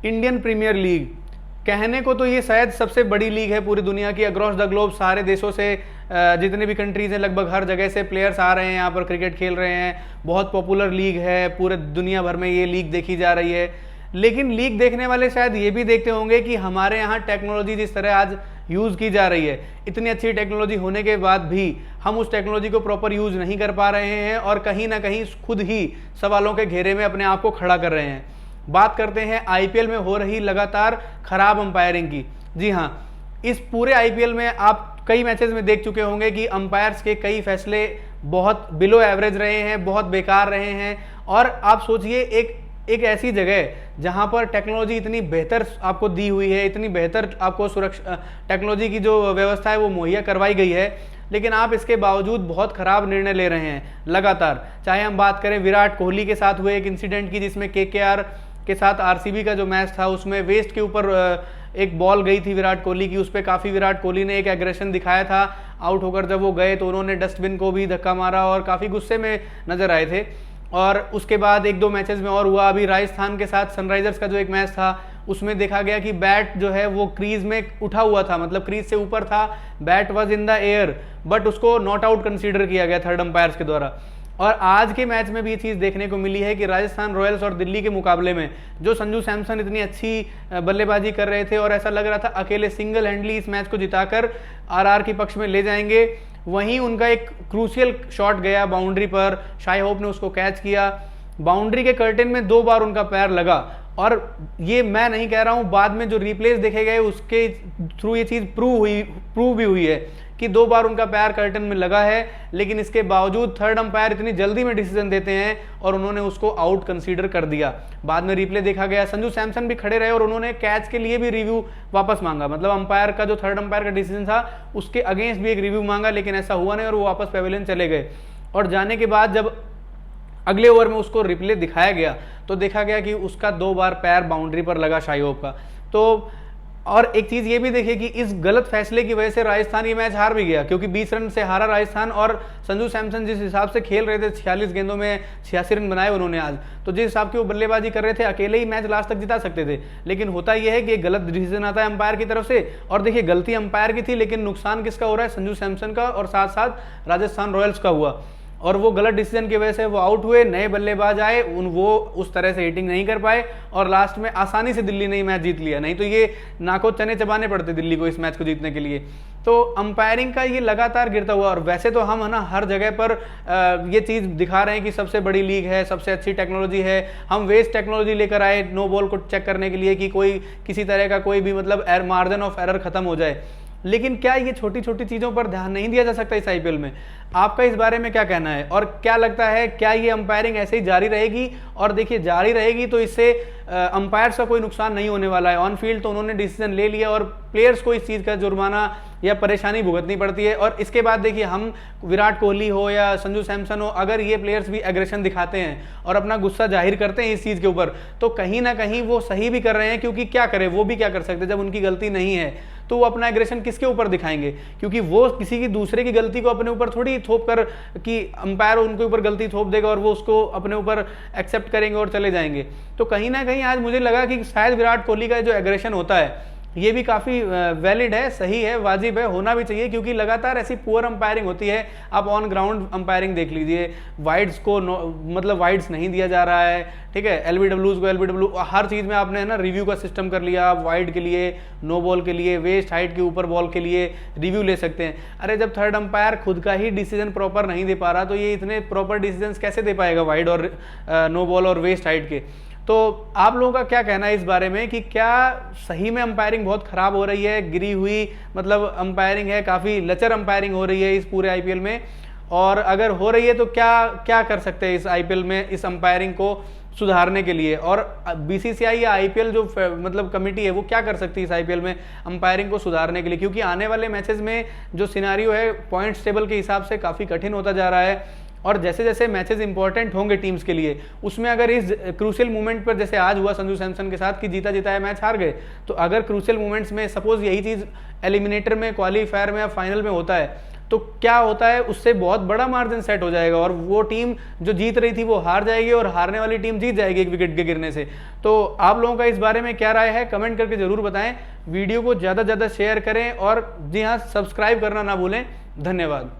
Indian premiere league, कहने को तो ये शायद सबसे बड़ी लीग है पूरी दुनिया की। अक्रॉस द ग्लोब सारे देशों से, जितने भी कंट्रीज हैं, लगभग हर जगह से प्लेयर्स आ रहे हैं, यहाँ पर क्रिकेट खेल रहे हैं। बहुत पॉपुलर लीग है, पूरे दुनिया भर में ये लीग देखी जा रही है। लेकिन लीग देखने वाले शायद ये भी देखते होंगे कि हमारे यहाँ टेक्नोलॉजी जिस तरह आज यूज़ की जा रही है, इतनी अच्छी टेक्नोलॉजी होने के बाद भी हम उस टेक्नोलॉजी को प्रॉपर यूज़ नहीं कर पा रहे हैं और कहीं ना कहीं खुद ही सवालों के घेरे में अपने आप को खड़ा कर रहे हैं। बात करते हैं आईपीएल में हो रही लगातार खराब अंपायरिंग की। जी हाँ, इस पूरे आईपीएल में आप कई मैचेस में देख चुके होंगे कि अंपायर्स के कई फैसले बहुत बिलो एवरेज रहे हैं, बहुत बेकार रहे हैं। और आप सोचिए एक ऐसी जगह जहां पर टेक्नोलॉजी इतनी बेहतर आपको दी हुई है, इतनी बेहतर आपको सुरक्षा टेक्नोलॉजी की जो व्यवस्था है वो मुहैया करवाई गई है, लेकिन आप इसके बावजूद बहुत खराब निर्णय ले रहे हैं लगातार। चाहे हम बात करें विराट कोहली के साथ हुए एक इंसिडेंट की, जिसमें केकेआर के साथ आरसीबी का जो मैच था, उसमें वेस्ट के ऊपर एक बॉल गई थी विराट कोहली की, उस पर काफ़ी विराट कोहली ने एक एग्रेशन दिखाया था। आउट होकर जब वो गए तो उन्होंने डस्टबिन को भी धक्का मारा और काफ़ी गुस्से में नजर आए थे। और उसके बाद एक दो मैचेस में और हुआ। अभी राजस्थान के साथ सनराइजर्स का जो एक मैच था, उसमें देखा गया कि बैट जो है वो क्रीज में उठा हुआ था, मतलब क्रीज से ऊपर था, bat was in the air, but उसको नॉट आउट कंसीडर किया गया थर्ड अंपायर्स के द्वारा। और आज के मैच में भी ये चीज़ देखने को मिली है कि राजस्थान रॉयल्स और दिल्ली के मुकाबले में जो संजू सैमसन इतनी अच्छी बल्लेबाजी कर रहे थे और ऐसा लग रहा था अकेले सिंगल हैंडली इस मैच को जिताकर आरआर के पक्ष में ले जाएंगे, वहीं उनका एक क्रूशियल शॉट गया बाउंड्री पर, शाई होप ने उसको कैच किया। बाउंड्री के कर्टेन में 2 बार उनका पैर लगा। और ये मैं नहीं कह रहा हूँ, बाद में जो रिप्लेस देखे गए उसके थ्रू ये चीज़ प्रूव भी हुई है कि 2 बार उनका पैर कर्टन में लगा है। लेकिन इसके बावजूद थर्ड अंपायर इतनी जल्दी में डिसीजन देते हैं और उन्होंने उसको आउट कंसीडर कर दिया। बाद में रिप्ले देखा गया, संजू सैमसन भी खड़े रहे और उन्होंने कैच के लिए भी रिव्यू वापस मांगा, मतलब अंपायर का जो थर्ड अंपायर का डिसीजन था उसके अगेंस्ट भी एक रिव्यू मांगा, लेकिन ऐसा हुआ नहीं और वो वापस पेविलियन चले गए। और जाने के बाद जब अगले ओवर में उसको रिप्ले दिखाया गया तो देखा गया कि उसका 2 बार पैर बाउंड्री पर लगा शाई होप का। तो और एक चीज ये भी देखिए कि इस गलत फैसले की वजह से राजस्थान ये मैच हार भी गया, क्योंकि 20 रन से हारा राजस्थान। और संजू सैमसन जिस हिसाब से खेल रहे थे, 46 गेंदों में 86 रन बनाए उन्होंने आज, तो जिस हिसाब की वो बल्लेबाजी कर रहे थे अकेले ही मैच लास्ट तक जिता सकते थे। लेकिन होता यह है कि एक गलत डिसीजन आता है अंपायर की तरफ से, और देखिए गलती अंपायर की थी लेकिन नुकसान किसका हो रहा है, संजू सैमसन का और साथ साथ राजस्थान रॉयल्स का हुआ। और वो गलत डिसीजन की वजह से वो आउट हुए, नए बल्लेबाज आए, वो उस तरह से हिटिंग नहीं कर पाए और लास्ट में आसानी से दिल्ली ने मैच जीत लिया। नहीं तो ये नाको चने चबाने पड़ते दिल्ली को इस मैच को जीतने के लिए। तो अंपायरिंग का ये लगातार गिरता हुआ, और वैसे तो हम है ना हर जगह पर ये चीज़ दिखा रहे हैं कि सबसे बड़ी लीग है, सबसे अच्छी टेक्नोलॉजी है, हम वेस्ट टेक्नोलॉजी लेकर आए नो बॉल को चेक करने के लिए कि कोई किसी तरह का कोई भी मतलब मार्जिन ऑफ एरर खत्म हो जाए। लेकिन क्या ये छोटी छोटी चीज़ों पर ध्यान नहीं दिया जा सकता इस आईपीएल में? आपका इस बारे में क्या कहना है और क्या लगता है, क्या ये अंपायरिंग ऐसे ही जारी रहेगी? और देखिए जारी रहेगी तो इससे अंपायर्स का कोई नुकसान नहीं होने वाला है। ऑन फील्ड तो उन्होंने डिसीजन ले लिया और प्लेयर्स को इस चीज़ का जुर्माना या परेशानी भुगतनी पड़ती है। और इसके बाद देखिए हम विराट कोहली हो या संजू सैमसन हो, अगर ये प्लेयर्स भी एग्रेशन दिखाते हैं और अपना गुस्सा जाहिर करते हैं इस चीज़ के ऊपर, तो कहीं ना कहीं वो सही भी कर रहे हैं, क्योंकि क्या करें, वो भी क्या कर सकते हैं जब उनकी गलती नहीं है, तो वो अपना एग्रेशन किसके ऊपर दिखाएंगे? क्योंकि वो किसी की दूसरे की गलती को अपने ऊपर थोड़ी थोप कर कि अंपायर उनके ऊपर गलती थोप देगा और वो उसको अपने ऊपर एक्सेप्ट करेंगे और चले जाएंगे। तो कहीं ना कहीं आज मुझे लगा कि शायद विराट कोहली का जो एग्रेशन होता है ये भी काफ़ी वैलिड है, सही है, वाजिब है, होना भी चाहिए, क्योंकि लगातार ऐसी पुअर अंपायरिंग होती है। आप ऑन ग्राउंड अंपायरिंग देख लीजिए, वाइड्स को मतलब वाइड्स नहीं दिया जा रहा है, ठीक है, एलबीडब्ल्यूज को एलबीडब्ल्यू, हर चीज़ में आपने है ना रिव्यू का सिस्टम कर लिया। आप वाइड के लिए, नो बॉल के लिए, वेस्ट हाइट के ऊपर बॉल के लिए रिव्यू ले सकते हैं। अरे जब थर्ड अंपायर खुद का ही डिसीजन प्रॉपर नहीं दे पा रहा तो ये इतने प्रॉपर डिसीजन कैसे दे पाएगा वाइड और नो बॉल और वेस्ट हाइट के? तो आप लोगों का क्या कहना है इस बारे में कि क्या सही में अंपायरिंग बहुत खराब हो रही है, गिरी हुई मतलब अंपायरिंग है, काफ़ी लचर अंपायरिंग हो रही है इस पूरे आईपीएल में? और अगर हो रही है तो क्या क्या कर सकते हैं इस आईपीएल में इस अंपायरिंग को सुधारने के लिए? और बीसीसीआई या आईपीएल जो मतलब कमेटी है वो क्या कर सकती है इस आईपीएल में अंपायरिंग को सुधारने के लिए? क्योंकि आने वाले मैचेस में जो सिनारियो है पॉइंट्स टेबल के हिसाब से काफ़ी कठिन होता जा रहा है, और जैसे जैसे मैचेस इंपॉर्टेंट होंगे टीम्स के लिए उसमें अगर इस क्रूशियल मोमेंट पर, जैसे आज हुआ संजू सैमसन के साथ कि जीता जिताया मैच हार गए, तो अगर क्रूशियल मोमेंट्स में सपोज यही चीज़ एलिमिनेटर में, क्वालीफायर में या फाइनल में होता है तो क्या होता है, उससे बहुत बड़ा मार्जिन सेट हो जाएगा और वो टीम जो जीत रही थी वो हार जाएगी और हारने वाली टीम जीत जाएगी एक विकेट के गिरने से। तो आप लोगों का इस बारे में क्या राय है, कमेंट करके जरूर बताएं। वीडियो को ज़्यादा से ज़्यादा शेयर करें और जी हाँ, सब्सक्राइब करना ना भूलें। धन्यवाद।